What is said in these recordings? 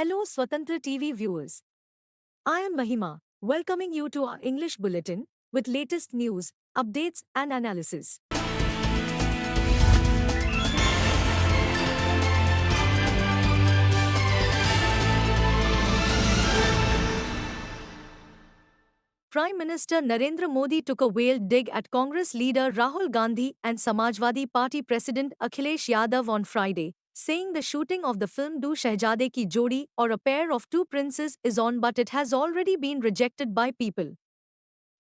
Hello Swatantra TV viewers. I am Mahima, welcoming you to our English bulletin with latest news, updates and analysis. Prime Minister Narendra Modi took a veiled dig at Congress leader Rahul Gandhi and Samajwadi Party President Akhilesh Yadav on Friday, saying the shooting of the film Do Shehzade Ki Jodi or A Pair of Two Princes is on, but it has already been rejected by people.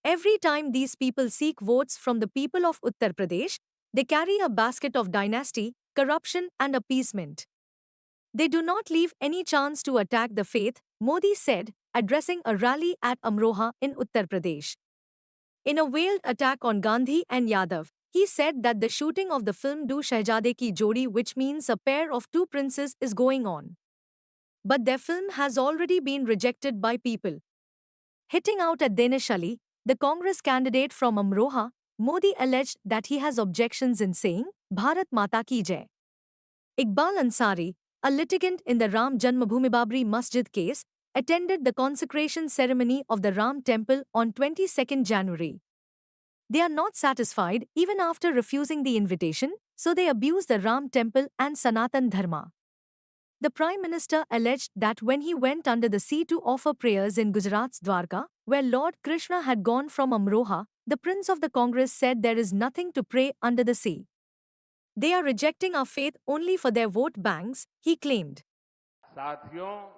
Every time these people seek votes from the people of Uttar Pradesh, they carry a basket of dynasty, corruption, and appeasement. They do not leave any chance to attack the faith, Modi said, addressing a rally at Amroha in Uttar Pradesh. In a veiled attack on Gandhi and Yadav, he said that the shooting of the film Do Shehzade Ki Jodi, which means a pair of two princes, is going on. But their film has already been rejected by people. Hitting out at Dinesh Ali, the Congress candidate from Amroha, Modi alleged that he has objections in saying, Bharat Mata Ki Jai. Iqbal Ansari, a litigant in the Ram Janmabhoomi Babri Masjid case, attended the consecration ceremony of the Ram temple on 22nd January. They are not satisfied even after refusing the invitation, so they abuse the Ram temple and Sanatan Dharma. The Prime Minister alleged that when he went under the sea to offer prayers in Gujarat's Dwarka, where Lord Krishna had gone from Amroha, the Prince of the Congress said there is nothing to pray under the sea. They are rejecting our faith only for their vote banks, he claimed. साथियों,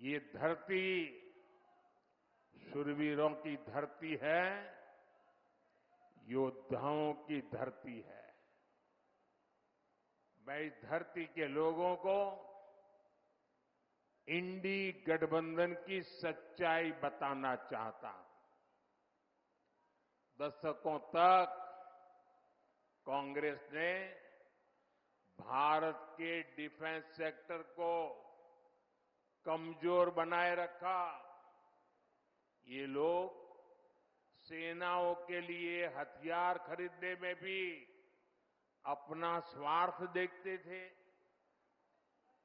ये धरती शूरवीरों की धरती है, योद्धाओं की धरती है। मैं इस धरती के लोगों को इंडी गठबंधन की सच्चाई बताना चाहता हूं। दशकों तक कांग्रेस ने भारत के डिफेंस सेक्टर को कमजोर बनाए रखा। ये लोग सेनाओं के लिए हथियार खरीदने में भी अपना स्वार्थ देखते थे।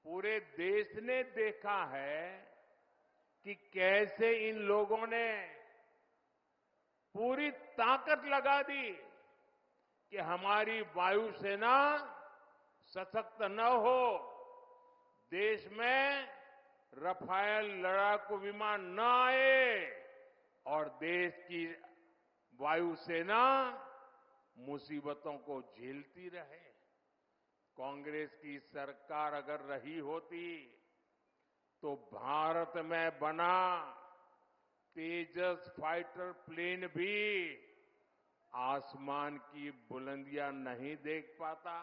पूरे देश ने देखा है कि कैसे इन लोगों ने पूरी ताकत लगा दी कि हमारी वायुसेना सशक्त न हो, देश में रफाल लड़ाकू विमान न आए और देश की वायुसेना मुसीबतों को झेलती रहे। कांग्रेस की सरकार अगर रही होती तो भारत में बना तेजस फाइटर प्लेन भी आसमान की बुलंदियां नहीं देख पाता।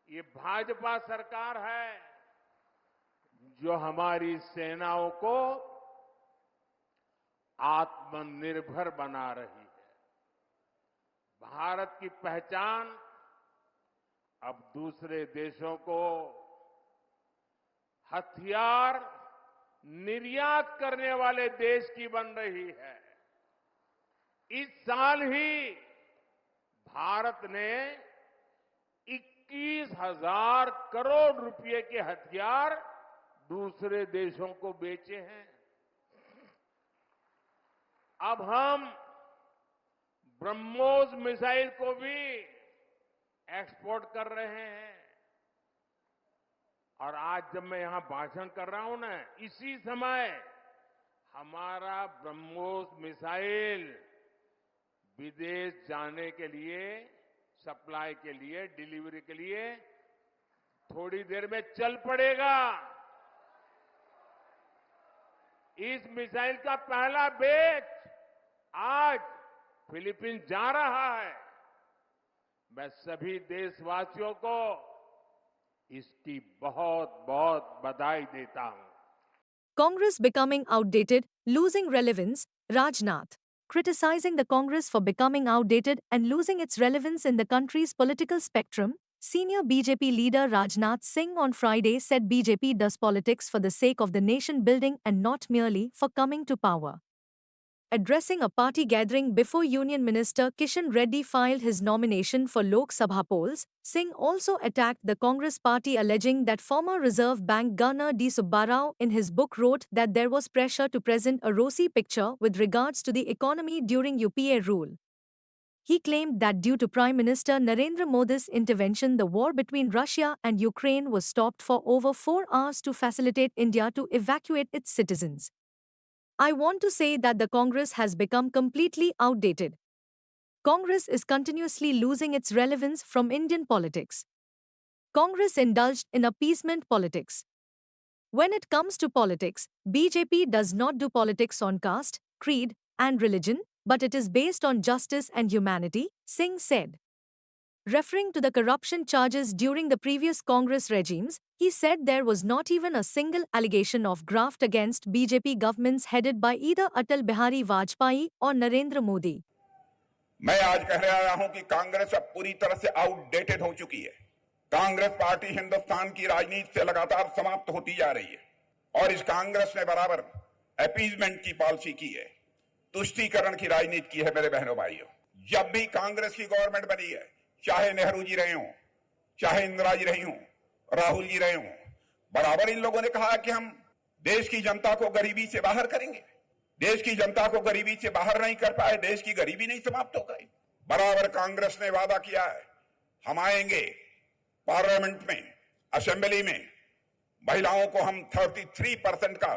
ये भाजपा सरकार है जो हमारी सेनाओं को आत्मनिर्भर बना रही है। भारत की पहचान अब दूसरे देशों को हथियार निर्यात करने वाले देश की बन रही है। इस साल ही भारत ने 21,000 करोड़ रुपए के हथियार दूसरे देशों को बेचे हैं। अब हम ब्रह्मोस मिसाइल को भी एक्सपोर्ट कर रहे हैं। और आज जब मैं यहां भाषण कर रहा हूं ना, इसी समय हमारा ब्रह्मोस मिसाइल विदेश जाने के लिए, सप्लाई के लिए, डिलीवरी के लिए थोड़ी देर में चल पड़ेगा। इस मिसाइल का पहला बैच आज फिलीपींस जा रहा है। मैं सभी देशवासियों को इसकी बहुत बहुत बधाई देता हूं। Congress becoming outdated, losing relevance, Rajnath. Criticizing the Congress for becoming outdated and losing its relevance in the country's political spectrum, senior BJP leader Rajnath Singh on Friday said BJP does politics for the sake of the nation building and not merely for coming to power. addressing a party gathering before Union Minister Kishan Reddy filed his nomination for Lok Sabha polls, Singh also attacked the Congress party, alleging that former Reserve Bank Governor D. Subbarao in his book wrote that there was pressure to present a rosy picture with regards to the economy during UPA rule. He claimed that due to Prime Minister Narendra Modi's intervention, the war between Russia and Ukraine was stopped for over 4 hours to facilitate India to evacuate its citizens. I want to say that the Congress has become completely outdated. Congress is continuously losing its relevance from Indian politics. Congress indulged in appeasement politics. When it comes to politics, BJP does not do politics on caste, creed, and religion, but it is based on justice and humanity, Singh said. Referring to the corruption charges during the previous Congress regimes, he said there was not even a single allegation of graft against BJP governments headed by either Atal Bihari Vajpayee or Narendra Modi. मैं आज कह रहा हूं कि कांग्रेस अब पूरी तरह से आउटडेटेड हो चुकी है। कांग्रेस पार्टी हिंदुस्तान की राजनीति से लगातार समाप्त होती जा रही है और इस कांग्रेस ने बराबर अपीजमेंट की पॉलिसी की है, तुष्टीकरण की राजनीति की है। मेरे बहनों भाइयों, जब भी कांग्रेस की गवर्नमेंट बनी है, चाहे नेहरू जी रहे हों, चाहे इंदिरा जी रही हों, राहुल जी रहे हों, बराबर इन लोगों ने कहा कि हम देश की जनता को गरीबी से बाहर करेंगे। देश की जनता को गरीबी से बाहर नहीं कर पाए, देश की गरीबी नहीं समाप्त हो गई। बराबर कांग्रेस ने वादा किया है, हम आएंगे पार्लियामेंट में, असेंबली में महिलाओं को हम 33% का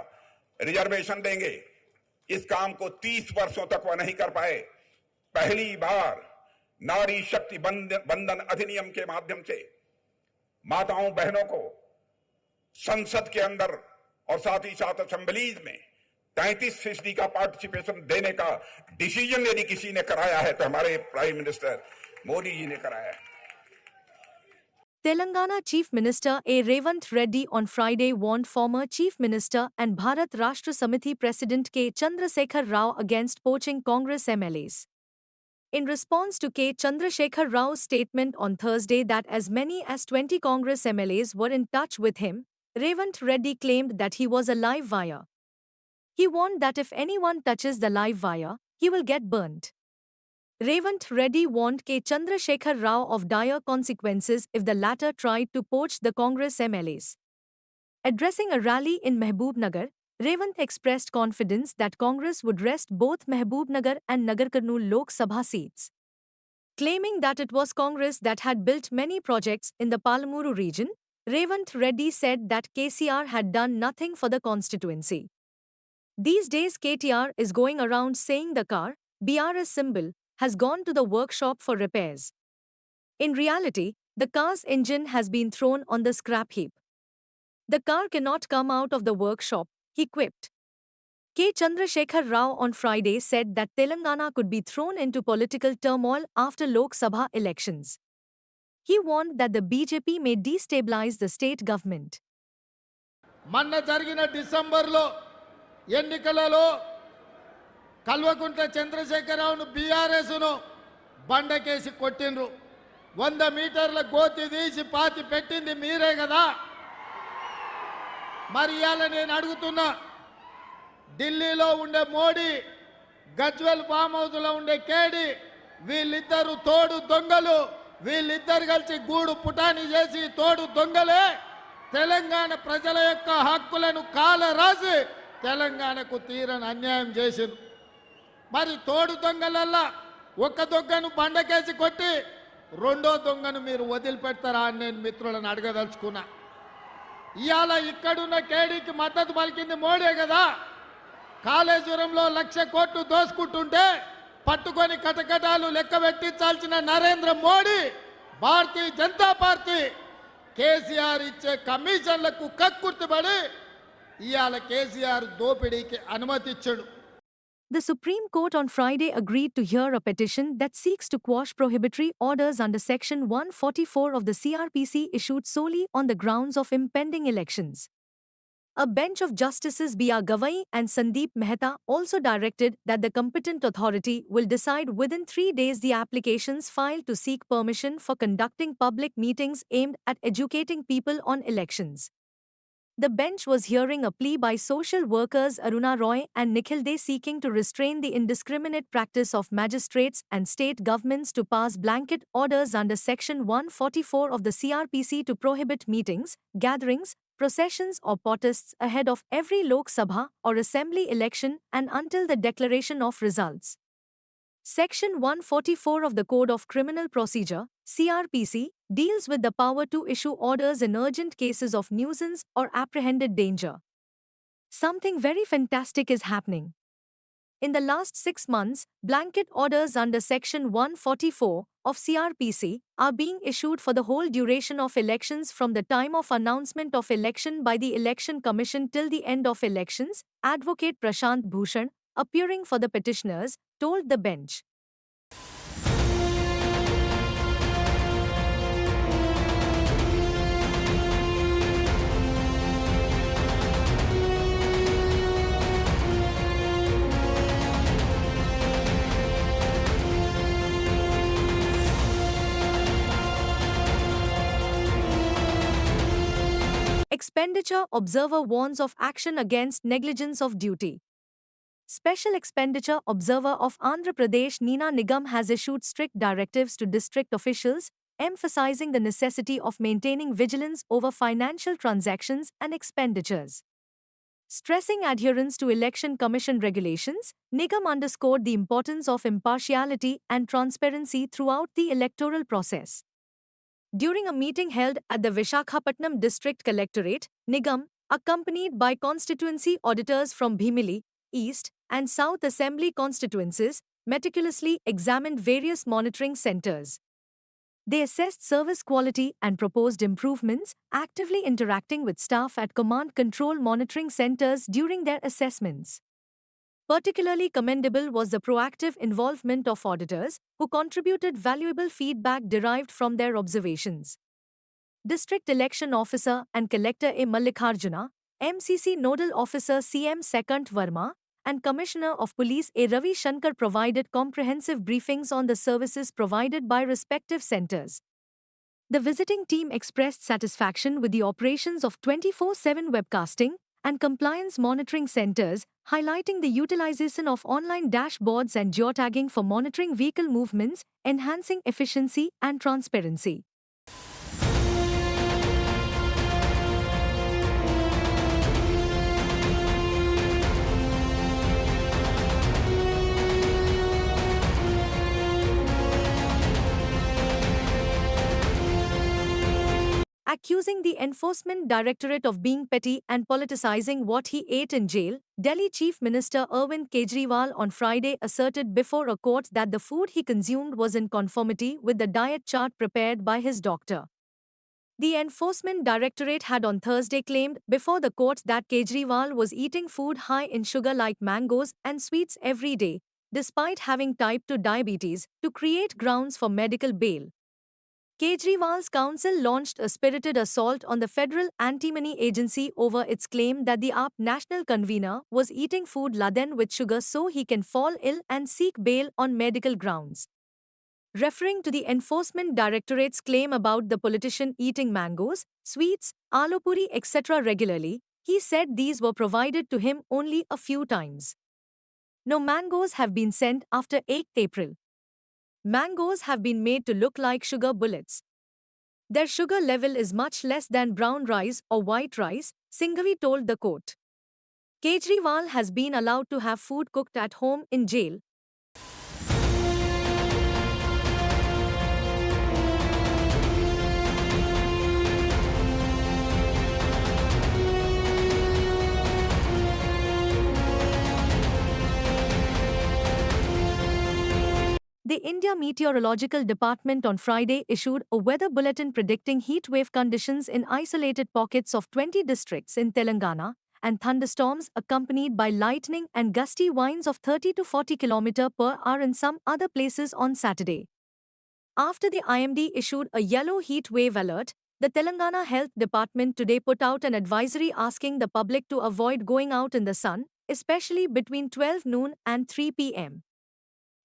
रिजर्वेशन देंगे। इस काम को 30 वर्षों तक वह नहीं कर पाए। पहली बार नारी शक्ति बंधन अधिनियम के माध्यम से माताओं बहनों को संसद के अंदर और साथ ही साथ असेंबलीज में 33% का पार्टिसिपेशन देने का डिसीजन यदि किसी ने कराया है तो हमारे प्राइम मिनिस्टर मोदी जी ने कराया है। Telangana Chief Minister A. Revant Reddy on Friday warned former Chief Minister and Bharat Rashtra Samiti President K. Chandrasekhar Rao against poaching Congress MLAs. In response to K. Chandrasekhar Rao's statement on Thursday that as many as 20 Congress MLAs were in touch with him, Revant Reddy claimed that he was a live wire. He warned that if anyone touches the live wire, he will get burnt. Revant Reddy warned K. Chandrasekhar Rao of dire consequences if the latter tried to poach the Congress MLAs. Addressing a rally in Mehboob-Nagar, Revant expressed confidence that Congress would wrest both Mehboob-Nagar and Nagar Kurnool Lok Sabha seats. Claiming that it was Congress that had built many projects in the Palamuru region, Revant Reddy said that KCR had done nothing for the constituency. These days KTR is going around saying the car, BRS symbol, has gone to the workshop for repairs. In reality, the car's engine has been thrown on the scrap heap. The car cannot come out of the workshop, he quipped. K. Chandrasekhar Rao on Friday said that Telangana could be thrown into political turmoil after Lok Sabha elections. He warned that the BJP may destabilize the state government. మొన్న జరిగిన డిసెంబర్లో ఎన్నికలలో కల్వకుంట్ల చంద్రశేఖరరావును బీఆర్ఎస్ను బండకేసి కొట్టిండ్రు. 100 మీటర్ల గోతి తీసి పాతి పెట్టింది మీరే కదా. మరి ఇవాళ నేను అడుగుతున్నా, ఢిల్లీలో ఉండే మోడీ, గజ్వెల్ ఫామ్ హౌస్లో ఉండే కేడి, వీళ్ళిద్దరు తోడు దొంగలు. వీళ్ళిద్దరు కలిసి గూడు పుటాని చేసి తోడు దొంగలే తెలంగాణ ప్రజల యొక్క హక్కులను కాలరాసి తెలంగాణకు తీరని అన్యాయం చేసింది. మరి తోడు దొంగలల్లా ఒక దొంగను బండకేసి కొట్టి రెండో దొంగను మీరు వదిలిపెడతారా అని నేను మిత్రులను అడగదలుచుకున్నా. ఇవాళ ఇక్కడున్న కేడీకి మద్దతు పలికింది మోడీ కదా. కాళేశ్వరంలో 1,00,000 కోట్లు దోసుకుంటుంటే పట్టుకొని కటకటాలు లెక్క పెట్టించాల్సిన నరేంద్ర మోడీ, భారతీయ జనతా పార్టీ కేసీఆర్ ఇచ్చే కమిషన్లకు కక్కుర్తిపడి ఇవాళ కేసీఆర్ దోపిడీకి అనుమతి ఇచ్చాడు. The Supreme Court on Friday agreed to hear a petition that seeks to quash prohibitory orders under Section 144 of the CRPC issued solely on the grounds of impending elections. A bench of Justices B.R. Gavai and Sandeep Mehta also directed that the competent authority will decide within 3 days the applications filed to seek permission for conducting public meetings aimed at educating people on elections. The bench was hearing a plea by social workers Aruna Roy and Nikhil Dey seeking to restrain the indiscriminate practice of magistrates and state governments to pass blanket orders under Section 144 of the CRPC to prohibit meetings, gatherings, processions or protests ahead of every Lok Sabha or Assembly election and until the declaration of results. Section 144 of the Code of Criminal Procedure, CRPC, deals with the power to issue orders in urgent cases of nuisance or apprehended danger. Something very fantastic is happening. In the last 6 months, blanket orders under Section 144 of CRPC are being issued for the whole duration of elections from the time of announcement of election by the Election Commission till the end of elections, Advocate Prashant Bhushan, appearing for the petitioners, told the bench. Expenditure Observer warns of action against negligence of duty. Special Expenditure Observer of Andhra Pradesh Nina Nigam has issued strict directives to district officials, emphasizing the necessity of maintaining vigilance over financial transactions and expenditures. Stressing adherence to Election Commission regulations, Nigam underscored the importance of impartiality and transparency throughout the electoral process. During a meeting held at the Vishakhapatnam District Collectorate, Nigam, accompanied by constituency auditors from Bhimili, East, and South Assembly constituencies, meticulously examined various monitoring centers. They assessed service quality and proposed improvements, actively interacting with staff at command control monitoring centers during their assessments. Particularly commendable was the proactive involvement of auditors, who contributed valuable feedback derived from their observations. District Election Officer and Collector A. Mallikarjuna, MCC Nodal Officer CM Sekant Verma, and Commissioner of Police A. Ravi Shankar provided comprehensive briefings on the services provided by respective centers. The visiting team expressed satisfaction with the operations of 24/7 webcasting and compliance monitoring centers, highlighting the utilization of online dashboards and geotagging for monitoring vehicle movements, enhancing efficiency and transparency. Accusing the Enforcement Directorate of being petty and politicizing what he ate in jail, Delhi Chief Minister Arvind Kejriwal on Friday asserted before a court that the food he consumed was in conformity with the diet chart prepared by his doctor. The Enforcement Directorate had on Thursday claimed before the court that Kejriwal was eating food high in sugar like mangoes and sweets every day, despite having type 2 diabetes, to create grounds for medical bail. Kejriwal's counsel launched a spirited assault on the Federal Anti-Money Agency over its claim that the AAP national convener was eating food laden with sugar so he can fall ill and seek bail on medical grounds. Referring to the Enforcement Directorate's claim about the politician eating mangoes, sweets, aloo puri, etc. regularly, he said these were provided to him only a few times. No mangoes have been sent after 8 April. Mangoes have been made to look like sugar bullets. Their sugar level is much less than brown rice or white rice, Singhvi told the court. Kejriwal has been allowed to have food cooked at home in jail. The India Meteorological Department on Friday issued a weather bulletin predicting heat wave conditions in isolated pockets of 20 districts in Telangana and thunderstorms accompanied by lightning and gusty winds of 30 to 40 km/h in some other places on Saturday. After the IMD issued a yellow heat wave alert, the Telangana Health Department today put out an advisory asking the public to avoid going out in the sun, especially between 12 noon and 3 p.m.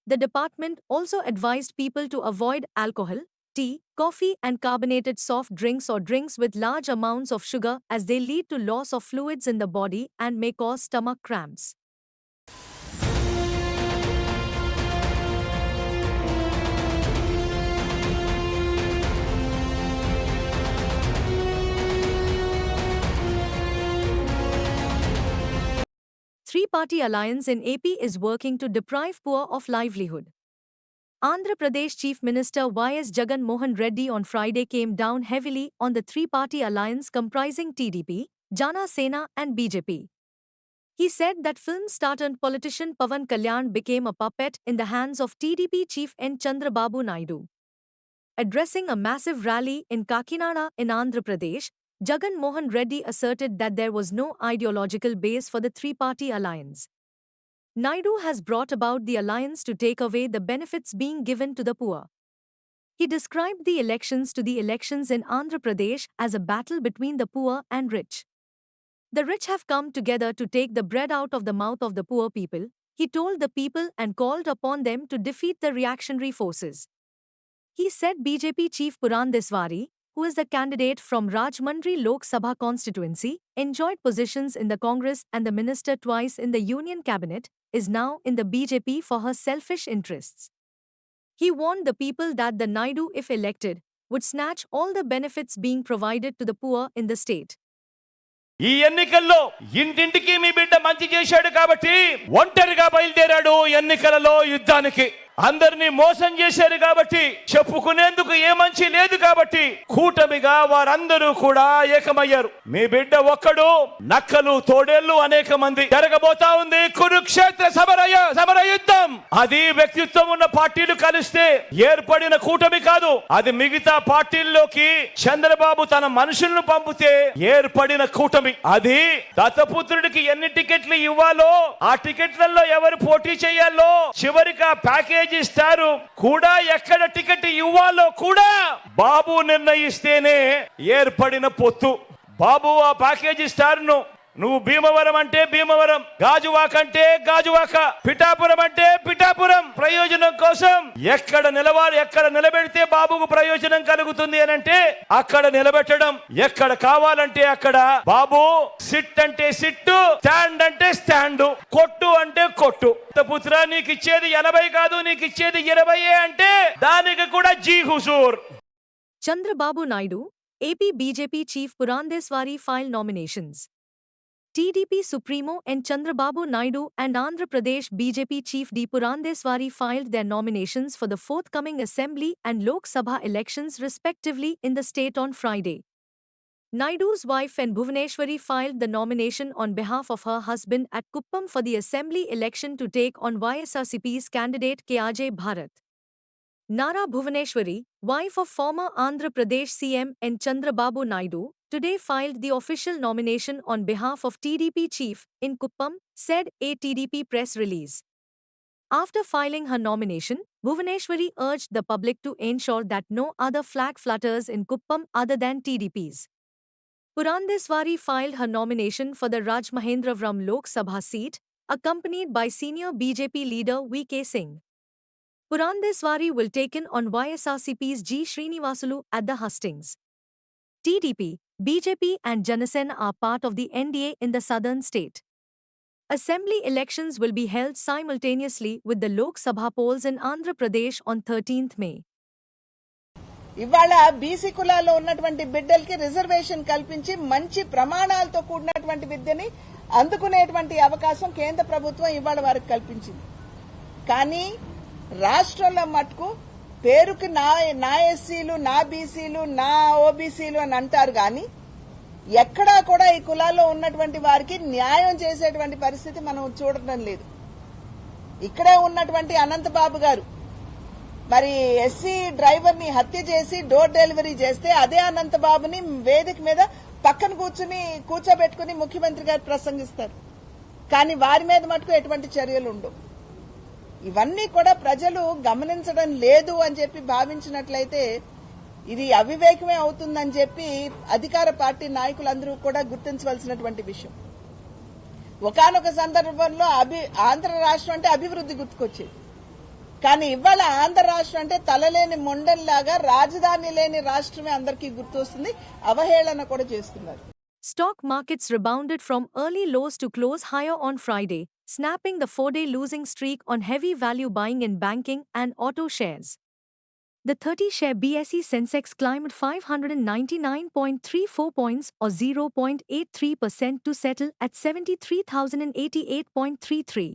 The department also advised people to avoid alcohol, tea, coffee and carbonated soft drinks or drinks with large amounts of sugar as they lead to loss of fluids in the body and may cause stomach cramps. Three-party alliance in AP is working to deprive poor of livelihood. Andhra Pradesh Chief Minister Y.S. Jagan Mohan Reddy on Friday came down heavily on the three-party alliance comprising TDP, Jana Sena and BJP. He said that film star and politician Pawan Kalyan became a puppet in the hands of TDP chief N. Chandrababu Naidu. Addressing a massive rally in Kakinada in Andhra Pradesh, Jagan Mohan Reddy asserted that there was no ideological base for the three-party alliance. Naidu has brought about the alliance to take away the benefits being given to the poor. He described the elections in Andhra Pradesh as a battle between the poor and rich. The rich have come together to take the bread out of the mouth of the poor people, he told the people and called upon them to defeat the reactionary forces. He said BJP chief Purandeswari, who is the candidate from Rajmundry Lok Sabha constituency, enjoyed positions in the Congress and the minister twice in the Union cabinet, is now in the BJP for her selfish interests. He warned the people that the Naidu, if elected, would snatch all the benefits being provided to the poor in the state. ఈ ఎన్నికల్లో ఇంటింటికి మీ బిడ్డ మంచి చేశాడు కాబట్టి ఒంటరిగా బయలుదేరాడు ఎన్నికలలో యుద్ధానికి. అందరినీ మోసం చేశారు కాబట్టి చెప్పుకునేందుకు ఏ మంచి లేదు కాబట్టి కూటమిగా వారందరూ కూడా ఏకమయ్యారు. మీ బిడ్డ ఒక్కడు, నక్కలు తోడేళ్లు అనేక మంది. జరగబోతా ఉంది కురుక్షేత్ర సమర యుద్ధం. అది వ్యక్తిత్వం ఉన్న పార్టీలు కలిస్తే ఏర్పడిన కూటమి కాదు. అది మిగతా పార్టీల్లోకి చంద్రబాబు తన మనుషులను పంపితే ఏర్పడిన కూటమి. అది దత్తపుత్రుడికి ఎన్ని టికెట్లు ఇవ్వాలో, ఆ టికెట్లలో ఎవరు పోటీ చేయాలో, చివరికి ఆ ప్యాకేజ్ ఇస్తారు కూడా, ఎక్కడ టికెట్ ఇవ్వాలో కూడా బాబు నిర్ణయిస్తేనే ఏర్పడిన పొత్తు. బాబు ఆ ప్యాకేజీ స్టార్ ను నువ్వు భీమవరం అంటే భీమవరం, గాజువాక అంటే గాజువాక, పిఠాపురం అంటే పిఠాపురం ప్రయోజనం కోసం ఎక్కడ నిలబెడితే బాబుకు ప్రయోజనం కలుగుతుంది అని అంటే అక్కడ నిలబెట్టడం. ఎక్కడ కావాలంటే అక్కడ బాబు సిట్ అంటే సిట్టు, స్టాండ్ అంటే స్టాండ్, కొట్టు అంటే కొట్టు. పుత్ర నీకు ఇచ్చేది 80 కాదు, నీకు ఇచ్చేది 20 అంటే దానికి కూడా జీ హుజూర్. Chandrababu Naidu, AP BJP Chief Purandeswari filed nominations. TDP Supremo N. Chandrababu Naidu and Andhra Pradesh BJP Chief D. Purandeswari filed their nominations for the forthcoming Assembly and Lok Sabha elections respectively in the state on Friday. Naidu's wife N. Bhuvaneshwari filed the nomination on behalf of her husband at Kuppam for the Assembly election to take on YSRCP's candidate KRJ Bharat. Nara Bhuvaneshwari, wife of former Andhra Pradesh CM N. Chandrababu Naidu, today filed the official nomination on behalf of TDP chief in Kuppam, said a TDP press release. After filing her nomination, Bhuvaneshwari urged the public to ensure that no other flag flutters in Kuppam other than TDP's. Purandeswari filed her nomination for the Rajmahendravaram Lok Sabha seat, accompanied by senior BJP leader V.K. Singh. Purandeswari will take in on YSRCP's G. Srinivasulu at the hustings. TDP, BJP and Janasena are part of the NDA in the southern state. Assembly elections will be held simultaneously with the Lok Sabha polls in Andhra Pradesh on 13th May. ఇవాళ BC కులాల్లో ఉన్నటువంటి బిడ్డలకి reservation కల్పించి మంచి ప్రమాణాలతో కూడినటువంటి విద్యని అందుకునేటువంటి అవకాశం కేంద్ర ప్రభుత్వం ఇవాళ వారికి కల్పించింది. కానీ రాష్ట్రంలో మటుకు పేరుకి నా ఎస్సీలు, నా బీసీలు, నా ఓబీసీలు అని అంటారు కానీ ఎక్కడా కూడా ఈ కులాల్లో ఉన్నటువంటి వారికి న్యాయం చేసేటువంటి పరిస్థితి మనం చూడటం లేదు. ఇక్కడే ఉన్నటువంటి అనంతబాబు గారు మరి ఎస్సీ డ్రైవర్ ని హత్య చేసి డోర్ డెలివరీ చేస్తే అదే అనంతబాబుని వేదిక మీద పక్కన కూర్చోబెట్టుకుని ముఖ్యమంత్రి గారు ప్రసంగిస్తారు. కానీ వారి మీద మటుకు ఎటువంటి చర్యలు ఉండవు. ఇవన్నీ కూడా ప్రజలు గమనించడం లేదు అని చెప్పి భావించినట్లయితే ఇది అవివేకమే అవుతుందని చెప్పి అధికార పార్టీ నాయకులందరూ కూడా గుర్తించవలసినటువంటి విషయం. ఒకానొక సందర్భంలో ఆంధ్ర రాష్ట్రం అంటే అభివృద్ధి గుర్తుకొచ్చేది. కానీ ఇవాళ ఆంధ్ర రాష్ట్రం అంటే తలలేని మొండల్లాగా రాజధాని లేని రాష్ట్రమే అందరికీ గుర్తొస్తుంది, అవహేళన కూడా చేస్తున్నారు. Stock markets rebounded from early lows to close higher on Friday, snapping the 4-day losing streak on heavy value buying in banking and auto shares. The 30-share BSE Sensex climbed 599.34 points or 0.83% to settle at 73,088.33.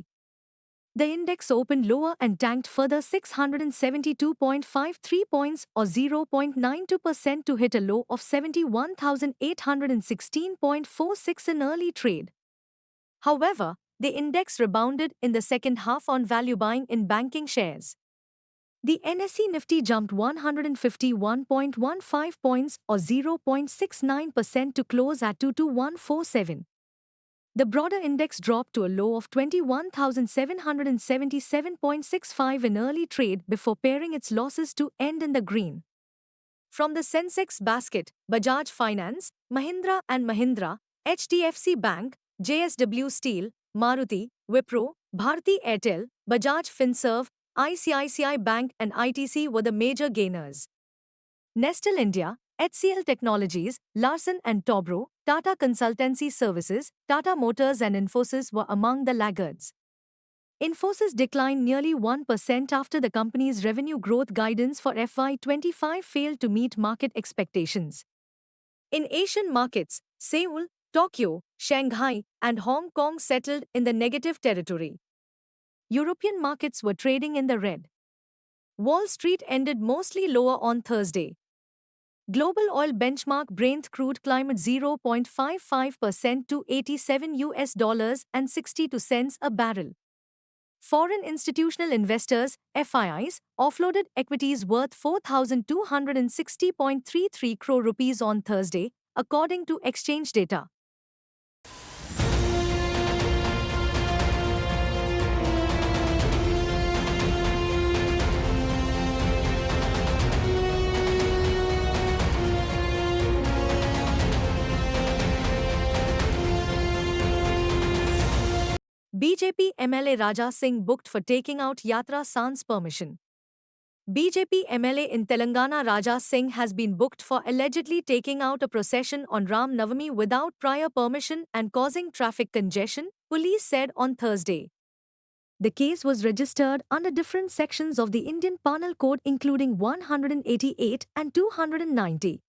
The index opened lower and tanked further 672.53 points or 0.92% to hit a low of 71,816.46 in early trade. However, the index rebounded in the second half on value buying in banking shares. The NSE Nifty jumped 151.15 points or 0.69% to close at 22,147. The broader index dropped to a low of 21,777.65 in early trade before paring its losses to end in the green. From the Sensex basket, Bajaj Finance, Mahindra and Mahindra, HDFC Bank, JSW Steel, Maruti, Wipro, Bharti Airtel, Bajaj Finserv, ICICI Bank and ITC were the major gainers. Nestle India, HCL Technologies, Larsen & Toubro, Tata Consultancy Services, Tata Motors and Infosys were among the laggards. Infosys declined nearly 1% after the company's revenue growth guidance for FY25 failed to meet market expectations. In Asian markets, Seoul, Tokyo, Shanghai, and Hong Kong settled in the negative territory. European markets were trading in the red. Wall Street ended mostly lower on Thursday. Global oil benchmark Brent crude climbed 0.55% to $87 a barrel. Foreign institutional investors, FIIs, offloaded equities worth 4,260.33 crore rupees on Thursday, according to exchange data. BJP MLA Raja Singh booked for taking out Yatra sans permission. BJP MLA in Telangana Raja Singh has been booked for allegedly taking out a procession on Ram Navami without prior permission and causing traffic congestion, police said on Thursday. The case was registered under different sections of the Indian Penal Code including 188 and 290.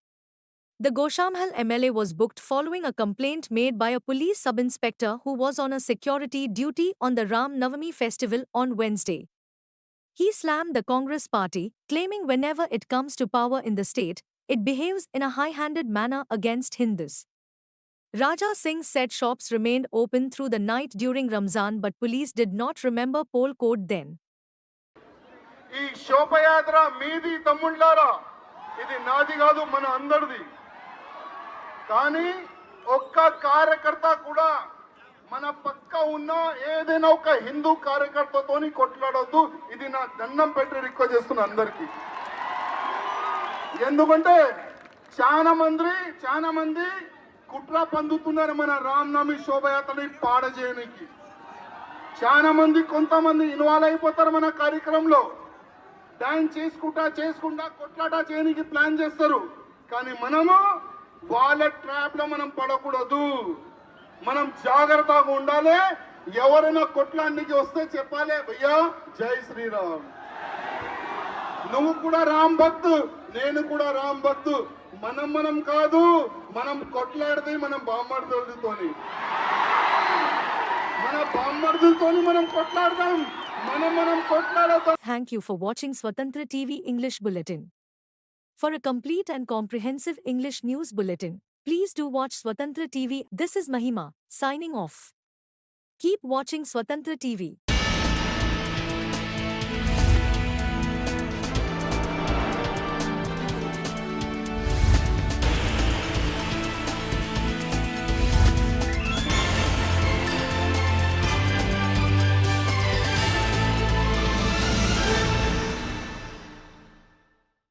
The Goshamhal MLA was booked following a complaint made by a police sub-inspector who was on a security duty on the Ram Navami festival on Wednesday. He slammed the Congress party, claiming whenever it comes to power in the state, it behaves in a high-handed manner against Hindus. Raja Singh said shops remained open through the night during Ramzan but police did not remember poll code then. ఈ శోభయాత్ర మీది తమ్ముళ్ళారా, ఇది నాది కాదు, మన అందరిది. కానీ ఒక్క కార్యకర్త కూడా మన పక్క ఉన్న ఏదైనా ఒక హిందూ కార్యకర్తతోని కొట్లాడొద్దు. ఇది నా దండం పెట్టి రిక్వెస్ట్ చేస్తున్నా అందరికి. ఎందుకంటే చాలా మంది కుట్ర పందుతున్నారు మన రామనవమి శోభయాత్రని పాడ చేయడానికి. చాలా మంది కొంతమంది ఇన్వాల్వ్ అయిపోతారు మన కార్యక్రమంలో. డాన్స్ చేసుకుంటా కొట్లాట చేయడానికి ప్లాన్ చేస్తారు. కానీ మనము వాళ్ళ ట్రాప్ లో మనం పడకూడదు. మనం జాగ్రత్తగా ఉండాలి. ఎవరైనా కొట్లానికి వస్తే చెప్పాలి, భయ్యా జై శ్రీరామ్, నువ్వు కూడా రామ్ భక్తు, నేను కూడా రామ్ భక్తు. మనం కాదు, మనం కొట్లాడితే మనం బామ్మర్దులతోని మనం కొట్లాడదాం. మనం కొట్లాడదాం. Thank you for watching Swatantra TV English Bulletin. For a complete and comprehensive English news bulletin, please do watch Swatantra TV. This is Mahima, signing off. Keep watching Swatantra TV.